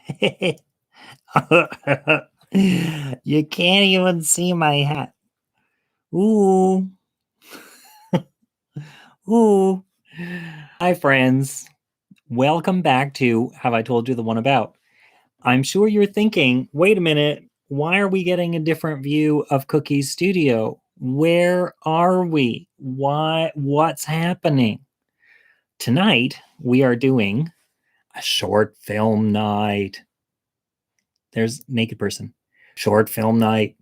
You can't even see my hat. Ooh, ooh. Hi, friends. Welcome back to Have I Told You the One About? I'm sure you're thinking, wait a minute, why are we getting a different view of Cookie's studio? Where are we? What's happening? Tonight, we are doing a short film night. There's naked person. Short film night.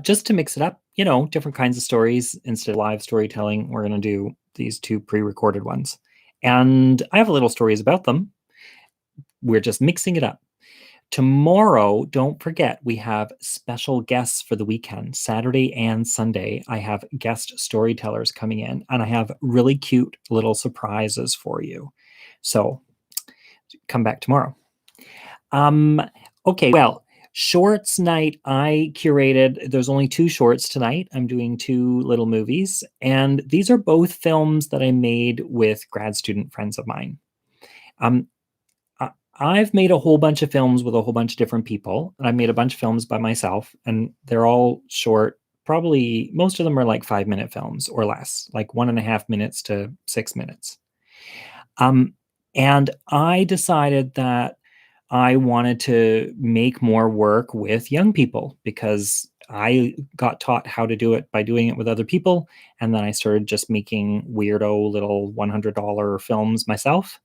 Just to mix it up, different kinds of stories instead of live storytelling. We're going to do these two pre-recorded ones. And I have little stories about them. We're just mixing it up. Tomorrow, don't forget, we have special guests for the weekend, Saturday and Sunday. I have guest storytellers coming in, and I have really cute little surprises for you. So come back tomorrow. Okay, well, shorts night, I curated, there's only two shorts tonight. I'm doing two little movies, and these are both films that I made with grad student friends of mine. I've made a whole bunch of films with a whole bunch of different people, and I've made a bunch of films by myself, and they're all short. Probably most of them are like 5-minute films or less, like 1.5 minutes to 6 minutes. And I decided that I wanted to make more work with young people because I got taught how to do it by doing it with other people. And then I started just making weirdo little $100 films myself.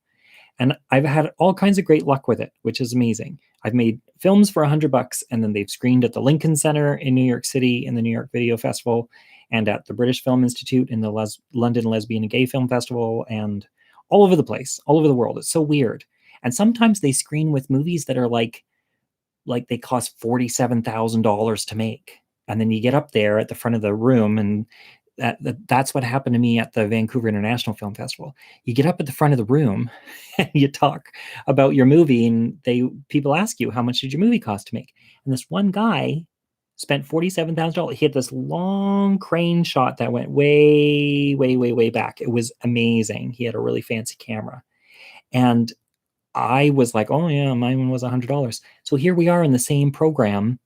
And I've had all kinds of great luck with it, which is amazing. I've made films for $100, and then they've screened at the Lincoln Center in New York City, in the New York Video Festival, and at the British Film Institute in the London Lesbian and Gay Film Festival, and all over the place, all over the world. It's so weird. And sometimes they screen with movies that are like they cost $47,000 to make. And then you get up there at the front of the room, and that's what happened to me at the Vancouver International Film Festival. You get up at the front of the room and you talk about your movie, and people ask you, how much did your movie cost to make? And this one guy spent $47,000. He had this long crane shot that went way, way, way, way back. It was amazing. He had a really fancy camera. And I was like, oh yeah, mine was $100. So here we are in the same program,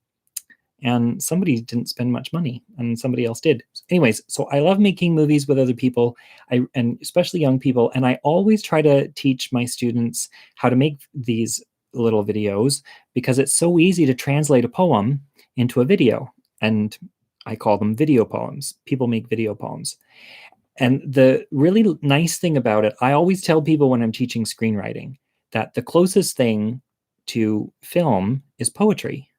and somebody didn't spend much money and somebody else did. Anyways, so I love making movies with other people, and especially young people. And I always try to teach my students how to make these little videos because it's so easy to translate a poem into a video. And I call them video poems. People make video poems. And the really nice thing about it, I always tell people when I'm teaching screenwriting that the closest thing to film is poetry,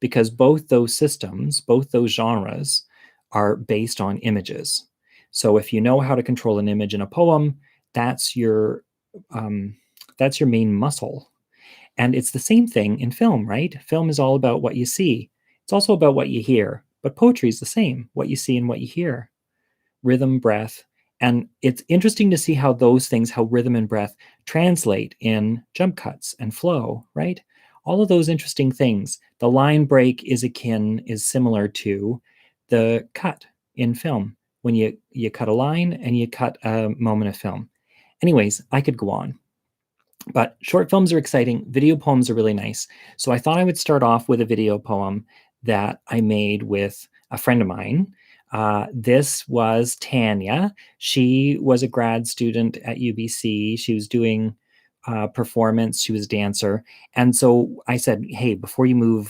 because both those systems, both those genres, are based on images. So if you know how to control an image in a poem, that's your main muscle. And it's the same thing in film, right? Film is all about what you see. It's also about what you hear. But poetry is the same, what you see and what you hear. Rhythm, breath. And it's interesting to see how those things, how rhythm and breath translate in jump cuts and flow, right? All of those interesting things. The line break is similar to the cut in film. When you cut a line and you cut a moment of film. Anyways, I could go on. But short films are exciting. Video poems are really nice. So I thought I would start off with a video poem that I made with a friend of mine. This was Tanya. She was a grad student at UBC. She was doing performance. She was a dancer. And so I said, hey, before you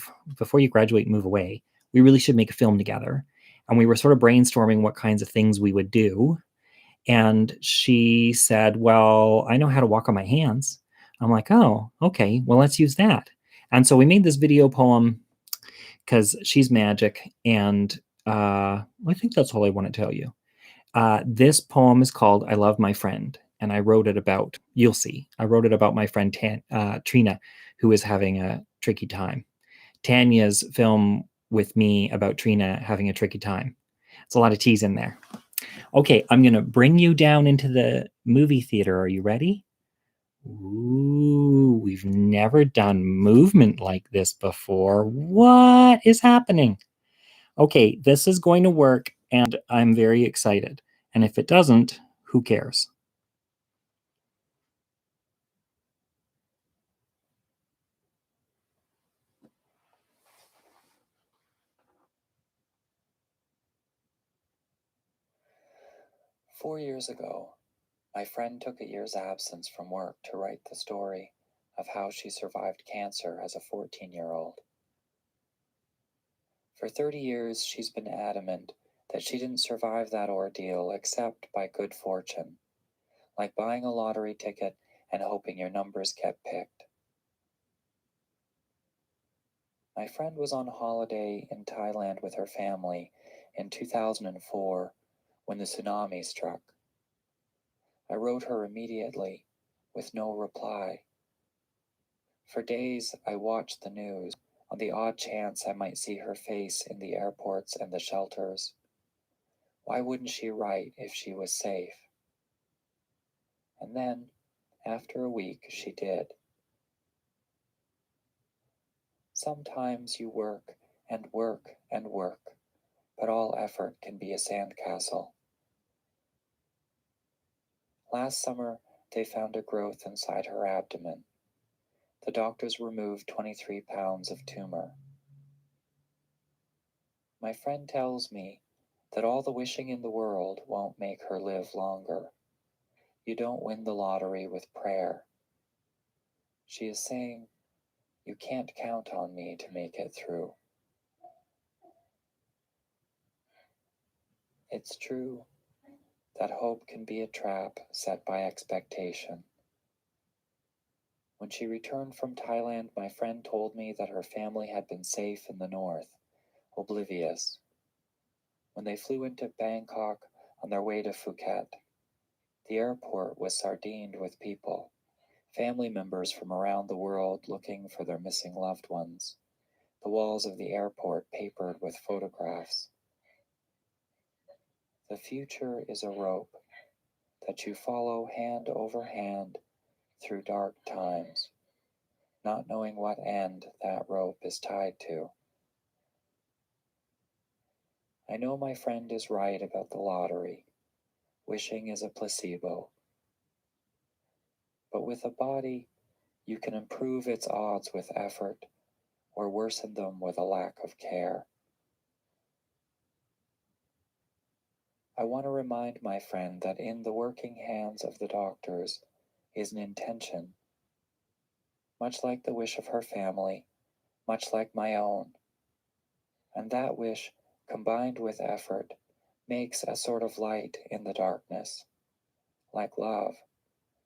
graduate and move away, we really should make a film together. And we were sort of brainstorming what kinds of things we would do. And she said, well, I know how to walk on my hands. I'm like, oh, okay, well, let's use that. And so we made this video poem because she's magic. And I think that's all I want to tell you. This poem is called I Love My Friend. And I wrote it about, you'll see, I wrote it about my friend Trina, who is having a tricky time. Tanya's film with me about Trina having a tricky time. It's a lot of T's in there. Okay, I'm going to bring you down into the movie theater. Are you ready? Ooh, we've never done movement like this before. What is happening? Okay, this is going to work, and I'm very excited. And if it doesn't, who cares? 4 years ago, my friend took a year's absence from work to write the story of how she survived cancer as a 14-year-old. For 30 years, she's been adamant that she didn't survive that ordeal except by good fortune, like buying a lottery ticket and hoping your numbers get picked. My friend was on holiday in Thailand with her family in 2004 when the tsunami struck. I wrote her immediately, with no reply. For days, I watched the news, on the odd chance I might see her face in the airports and the shelters. Why wouldn't she write if she was safe? And then, after a week, she did. Sometimes you work and work and work, but all effort can be a sandcastle. Last summer, they found a growth inside her abdomen. The doctors removed 23 pounds of tumor. My friend tells me that all the wishing in the world won't make her live longer. You don't win the lottery with prayer. She is saying, you can't count on me to make it through. It's true that hope can be a trap set by expectation. When she returned from Thailand, my friend told me that her family had been safe in the north, oblivious. When they flew into Bangkok on their way to Phuket, the airport was sardined with people, family members from around the world looking for their missing loved ones, the walls of the airport papered with photographs. The future is a rope that you follow hand over hand through dark times, not knowing what end that rope is tied to. I know my friend is right about the lottery. Wishing is a placebo. But with a body, you can improve its odds with effort or worsen them with a lack of care. I want to remind my friend that in the working hands of the doctors is an intention, much like the wish of her family, much like my own. And that wish, combined with effort, makes a sort of light in the darkness, like love,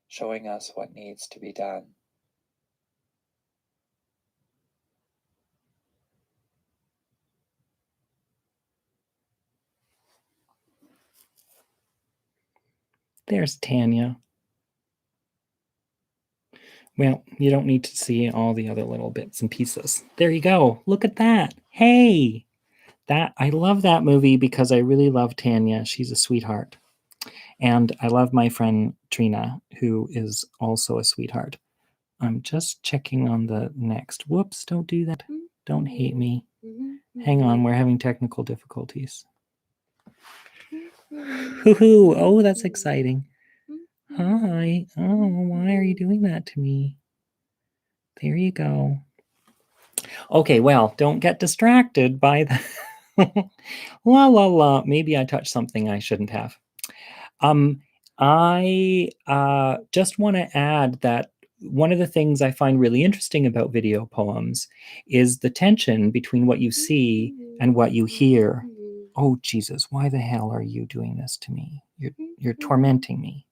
showing us what needs to be done. There's Tanya. Well, you don't need to see all the other little bits and pieces. There you go. Look at that. Hey, that I love that movie because I really love Tanya. She's a sweetheart. And I love my friend Trina, who is also a sweetheart. I'm just checking on the next. Whoops, don't do that. Don't hate me. Hang on, we're having technical difficulties. Hoo-hoo, oh, that's exciting. Hi. Oh, why are you doing that to me? There you go. Okay, well, don't get distracted by the la la la. Maybe I touched something I shouldn't have. I just want to add that one of the things I find really interesting about video poems is the tension between what you see and what you hear. Oh Jesus, why the hell are you doing this to me? You're tormenting me.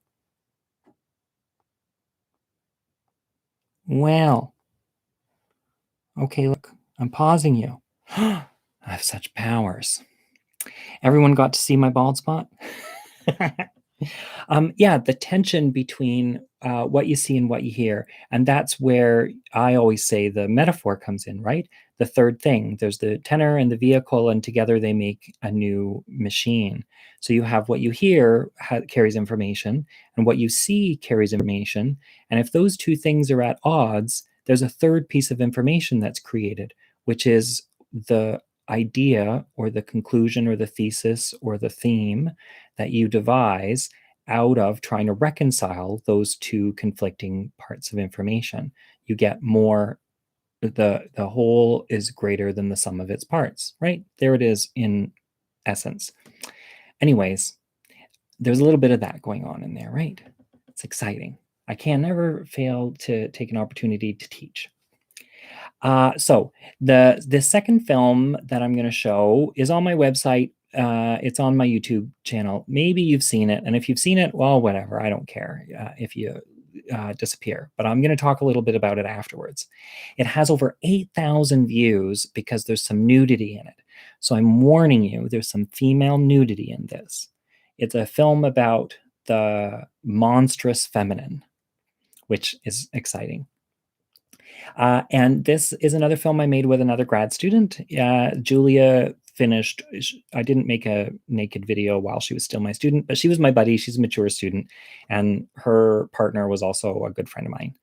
Well, okay, look, I'm pausing you. I have such powers. Everyone got to see my bald spot? Yeah, the tension between what you see and what you hear. And that's where I always say the metaphor comes in, right? The third thing, there's the tenor and the vehicle, and together they make a new machine. So you have what you hear carries information, and what you see carries information. And if those two things are at odds, there's a third piece of information that's created, which is the idea or the conclusion or the thesis or the theme that you devise out of trying to reconcile those two conflicting parts of information. You get more, the whole is greater than the sum of its parts, right? There it is in essence. Anyways, there's a little bit of that going on in there, right? It's exciting. I can never fail to take an opportunity to teach. So the second film that I'm going to show is on my website. It's on my YouTube channel. Maybe you've seen it, and if you've seen it, well, whatever. I don't care if you disappear. But I'm going to talk a little bit about it afterwards. It has over 8,000 views because there's some nudity in it. So I'm warning you, there's some female nudity in this. It's a film about the monstrous feminine, which is exciting. And this is another film I made with another grad student. Julia finished. I didn't make a naked video while she was still my student, but she was my buddy. She's a mature student, and her partner was also a good friend of mine.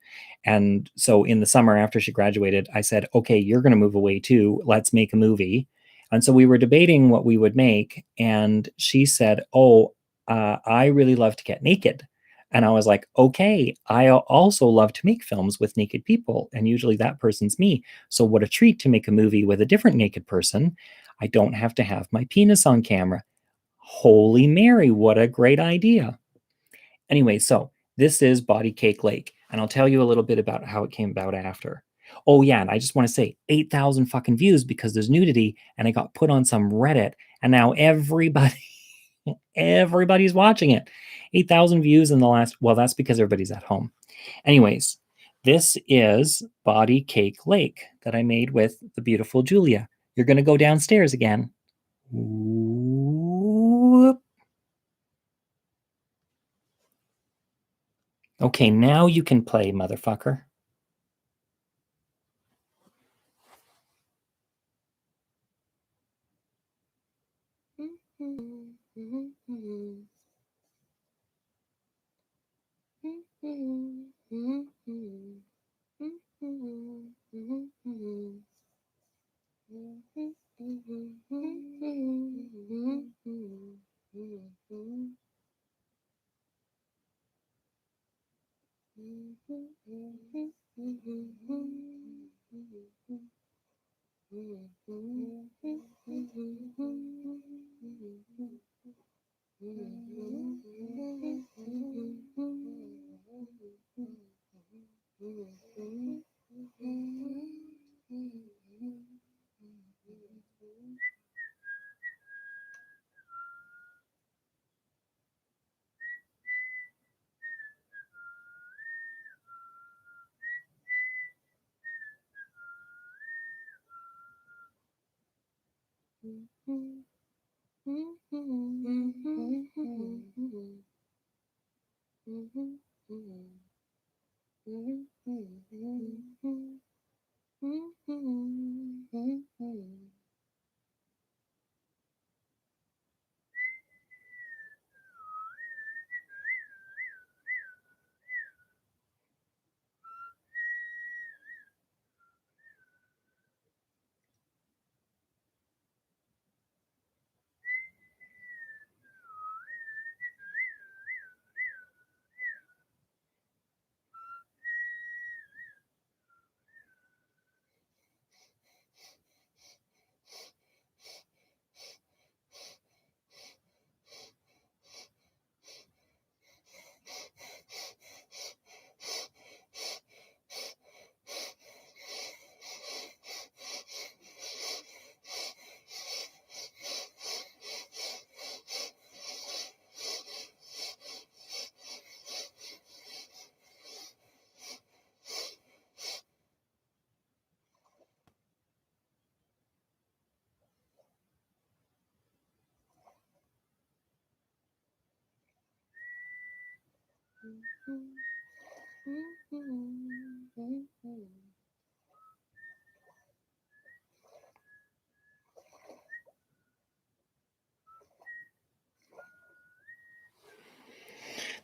And so in the summer after she graduated, I said, okay, you're going to move away too. Let's make a movie. And so we were debating what we would make. And she said, oh, I really love to get naked. And I was like, okay, I also love to make films with naked people. And usually that person's me. So, what a treat to make a movie with a different naked person. I don't have to have my penis on camera. Holy Mary, what a great idea. Anyway, so this is Body Cake Lake. And I'll tell you a little bit about how it came about after. Oh, yeah. And I just want to say 8,000 fucking views because there's nudity. And I got put on some Reddit. And now everybody's watching it. 8,000 views in the last, well, that's because everybody's at home. Anyways, this is Body Cake Lake that I made with the beautiful Julia. You're going to go downstairs again. Whoop. Okay, now you can play, motherfucker.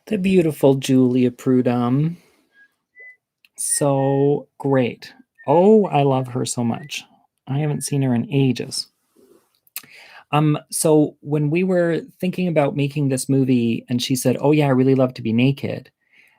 The beautiful Julia Prudhomme. So great. Oh, I love her so much. I haven't seen her in ages. So when we were thinking about making this movie, and she said, oh, yeah, I really love to be naked.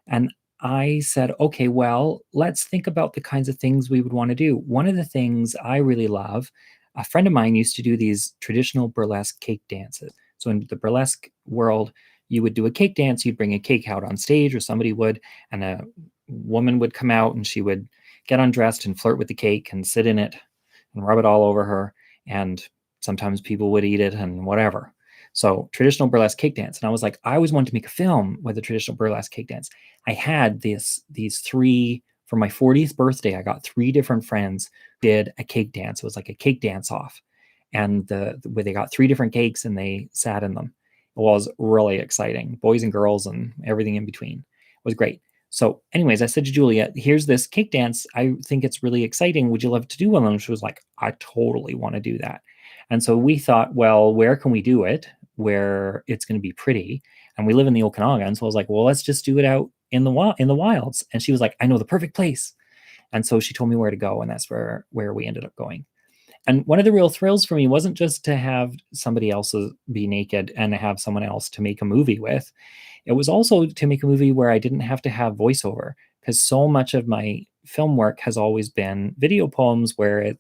And I said, okay, well, let's think about the kinds of things we would want to do. One of the things I really love, a friend of mine used to do these traditional burlesque cake dances. So in the burlesque world, you would do a cake dance. You'd bring a cake out on stage, or somebody would, and a woman would come out and she would get undressed and flirt with the cake and sit in it and rub it all over her. And sometimes people would eat it and whatever. So traditional burlesque cake dance. And I was like, I always wanted to make a film with a traditional burlesque cake dance. I had these three for my 40th birthday. I got three different friends did a cake dance. It was like a cake dance off. And where they got three different cakes and they sat in them. It was really exciting. Boys and girls and everything in between. It was great. So, anyways, I said to Julia, here's this cake dance. I think it's really exciting. Would you love to do one? And she was like, I totally want to do that. And so we thought, well, where can we do it where it's going to be pretty? And we live in the Okanagan. So I was like, well, let's just do it out in the wilds. And she was like, I know the perfect place. And so she told me where to go. And that's where we ended up going. And one of the real thrills for me wasn't just to have somebody else be naked and have someone else to make a movie with. It was also to make a movie where I didn't have to have voiceover, because so much of my film work has always been video poems where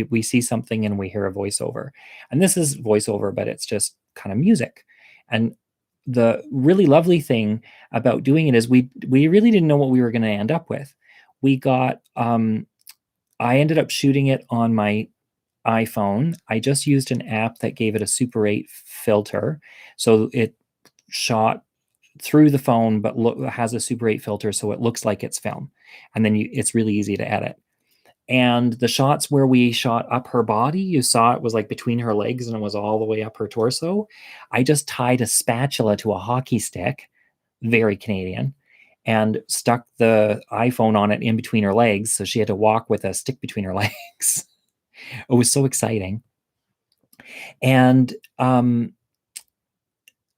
we see something and we hear a voiceover. And this is voiceover, but it's just kind of music. And the really lovely thing about doing it is we really didn't know what we were going to end up with. We got I ended up shooting it on my iPhone. I just used an app that gave it a Super 8 filter. So it shot through the phone, but has a Super 8 filter, so it looks like it's film. And then it's really easy to edit. And the shots where we shot up her body, you saw it was like between her legs and it was all the way up her torso. I just tied a spatula to a hockey stick, very Canadian, and stuck the iPhone on it in between her legs. So she had to walk with a stick between her legs. It was so exciting. And when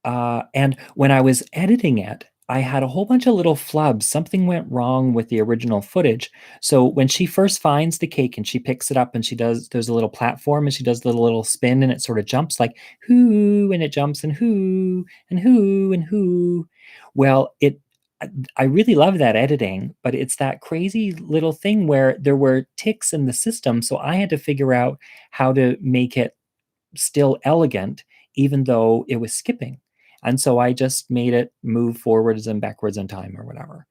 I was editing it, I had a whole bunch of little flubs. Something went wrong with the original footage. So when she first finds the cake and she picks it up and there's a little platform and she does the little spin and it sort of jumps like whoo, and it jumps and whoo and whoo and whoo. Well, I really love that editing, but it's that crazy little thing where there were ticks in the system. So I had to figure out how to make it still elegant, even though it was skipping. And so I just made it move forwards and backwards in time or whatever.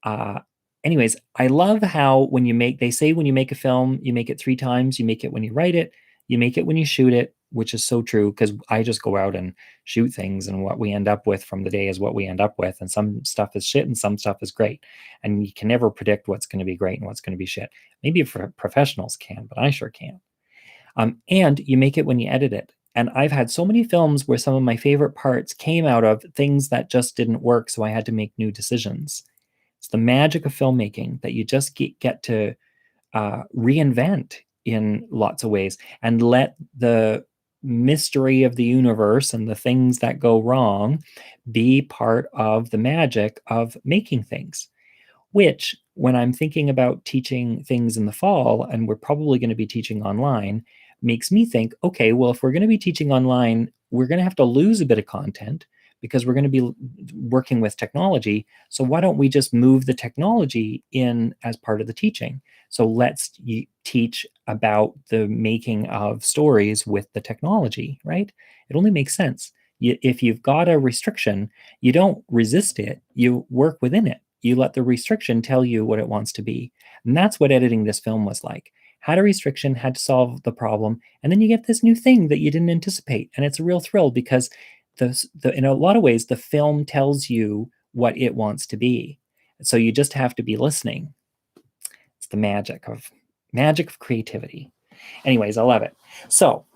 Uh, Anyways, I love how they say when you make a film, you make it three times. You make it when you write it, you make it when you shoot it, which is so true because I just go out and shoot things, and what we end up with from the day is what we end up with. And some stuff is shit and some stuff is great. And you can never predict what's going to be great and what's going to be shit. Maybe professionals can, but I sure can't. And you make it when you edit it. And I've had so many films where some of my favorite parts came out of things that just didn't work, so I had to make new decisions. It's the magic of filmmaking that you just get to reinvent in lots of ways and let the mystery of the universe and the things that go wrong be part of the magic of making things. Which, when I'm thinking about teaching things in the fall, and we're probably going to be teaching online, makes me think, okay, well, if we're going to be teaching online, we're going to have to lose a bit of content because we're going to be working with technology. So why don't we just move the technology in as part of the teaching? So let's teach about the making of stories with the technology, right? It only makes sense. If you've got a restriction, you don't resist it, you work within it. You let the restriction tell you what it wants to be. And that's what editing this film was like. Had a restriction, had to solve the problem, and then you get this new thing that you didn't anticipate. And it's a real thrill because in a lot of ways, the film tells you what it wants to be. So you just have to be listening. It's the magic of creativity. Anyways, I love it. So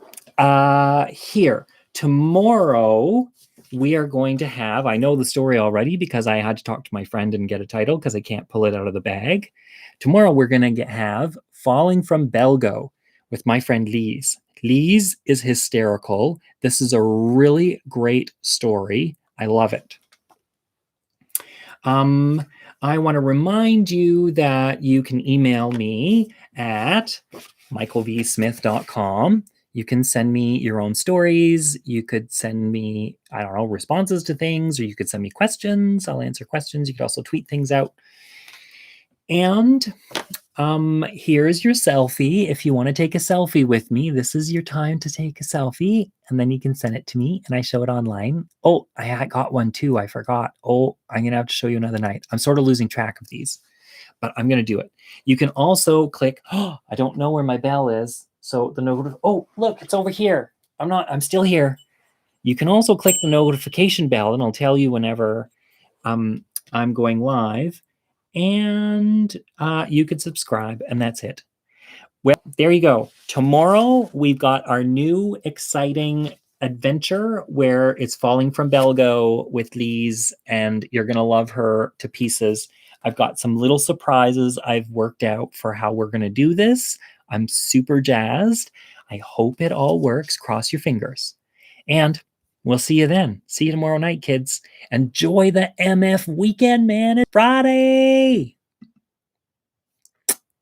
here, tomorrow we are going to have, I know the story already because I had to talk to my friend and get a title because I can't pull it out of the bag. Tomorrow we're going to have Falling from Belgo with my friend Lise. Lise is hysterical. This is a really great story. I love it. I want to remind you that you can email me at michaelvsmith.com. You can send me your own stories. You could send me, I don't know, responses to things, or you could send me questions. I'll answer questions. You could also tweet things out. And Here's your selfie. If you want to take a selfie with me, this is your time to take a selfie, and then you can send it to me and I show it online. Oh, I got one too. I forgot. Oh, I'm gonna have to show you another night. I'm sort of losing track of these, but I'm gonna do it. You can also click. Oh, I don't know where my bell is. So the note. Oh, look, it's over here. I'm still here. You can also click the notification bell, and it'll tell you whenever um, I'm going live, and you could subscribe, and that's it. Well, there you go. Tomorrow we've got our new exciting adventure where it's Falling from Belgo with Lise, and you're gonna love her to pieces. I've got some little surprises I've worked out for how we're gonna do this. I'm super jazzed. I hope it all works. Cross your fingers. And we'll see you then. See you tomorrow night, kids. Enjoy the MF weekend, man. It's Friday.